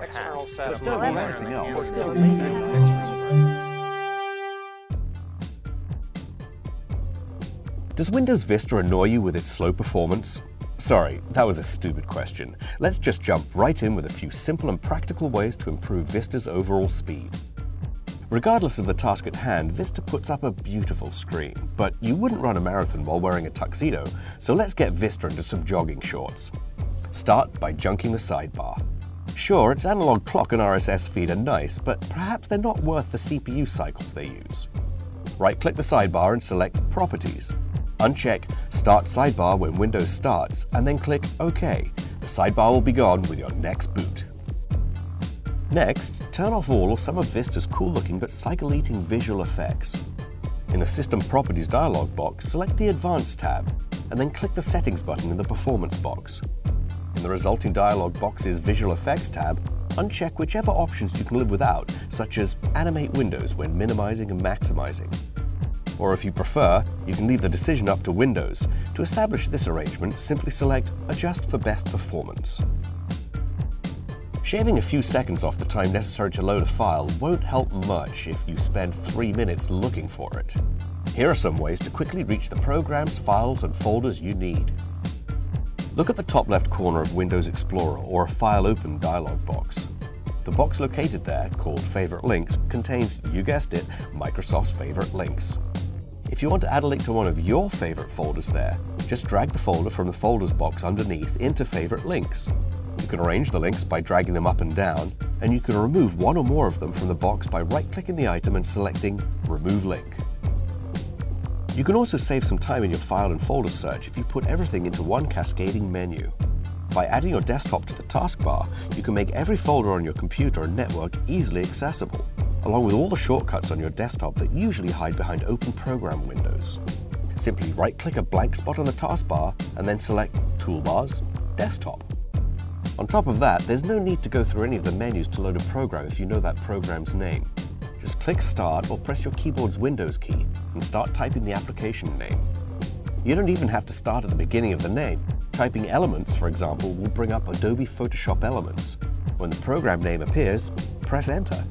External setup. Don't leave anything else. Does Windows Vista annoy you with its slow performance? Sorry, that was a stupid question. Let's just jump right in with a few simple and practical ways to improve Vista's overall speed. Regardless of the task at hand, Vista puts up a beautiful screen, but you wouldn't run a marathon while wearing a tuxedo, so let's get Vista into some jogging shorts. Start by junking the sidebar. Sure, its analog clock and RSS feed are nice, but perhaps they're not worth the CPU cycles they use. Right-click the sidebar and select Properties. Uncheck Start Sidebar when Windows starts, and then click OK. The sidebar will be gone with your next boot. Next, turn off all or some of Vista's cool-looking but cycle-eating visual effects. In the System Properties dialog box, select the Advanced tab, and then click the Settings button in the Performance box. In the resulting dialog box's Visual Effects tab, uncheck whichever options you can live without, such as Animate Windows when minimizing and maximizing. Or if you prefer, you can leave the decision up to Windows. To establish this arrangement, simply select Adjust for Best Performance. Shaving a few seconds off the time necessary to load a file won't help much if you spend 3 minutes looking for it. Here are some ways to quickly reach the programs, files, and folders you need. Look at the top left corner of Windows Explorer or a File Open dialog box. The box located there, called Favorite Links, contains, you guessed it, Microsoft's favorite links. If you want to add a link to one of your favorite folders there, just drag the folder from the Folders box underneath into Favorite Links. You can arrange the links by dragging them up and down, and you can remove one or more of them from the box by right-clicking the item and selecting Remove Link. You can also save some time in your file and folder search if you put everything into one cascading menu. By adding your desktop to the taskbar, you can make every folder on your computer and network easily accessible, along with all the shortcuts on your desktop that usually hide behind open program windows. Simply right-click a blank spot on the taskbar and then select Toolbars, Desktop. On top of that, there's no need to go through any of the menus to load a program if you know that program's name. Just click Start or press your keyboard's Windows key and start typing the application name. You don't even have to start at the beginning of the name. Typing Elements, for example, will bring up Adobe Photoshop Elements. When the program name appears, press Enter.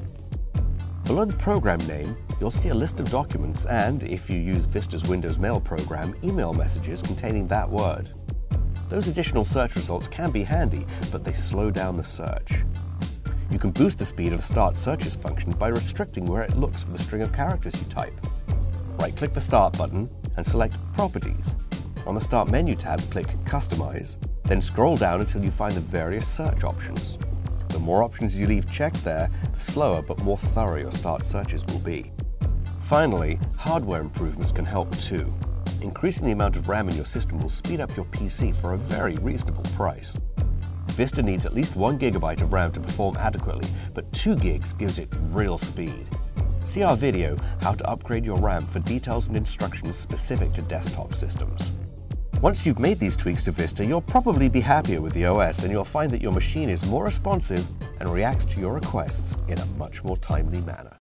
Below the program name, you'll see a list of documents and, if you use Vista's Windows Mail program, email messages containing that word. Those additional search results can be handy, but they slow down the search. You can boost the speed of the Start Searches function by restricting where it looks for the string of characters you type. Right-click the Start button and select Properties. On the Start menu tab, click Customize, then scroll down until you find the various search options. The more options you leave checked there, the slower but more thorough your Start Searches will be. Finally, hardware improvements can help too. Increasing the amount of RAM in your system will speed up your PC for a very reasonable price. Vista needs at least 1 GB of RAM to perform adequately, but 2 gigs gives it real speed. See our video, How to Upgrade Your RAM, for details and instructions specific to desktop systems. Once you've made these tweaks to Vista, you'll probably be happier with the OS, and you'll find that your machine is more responsive and reacts to your requests in a much more timely manner.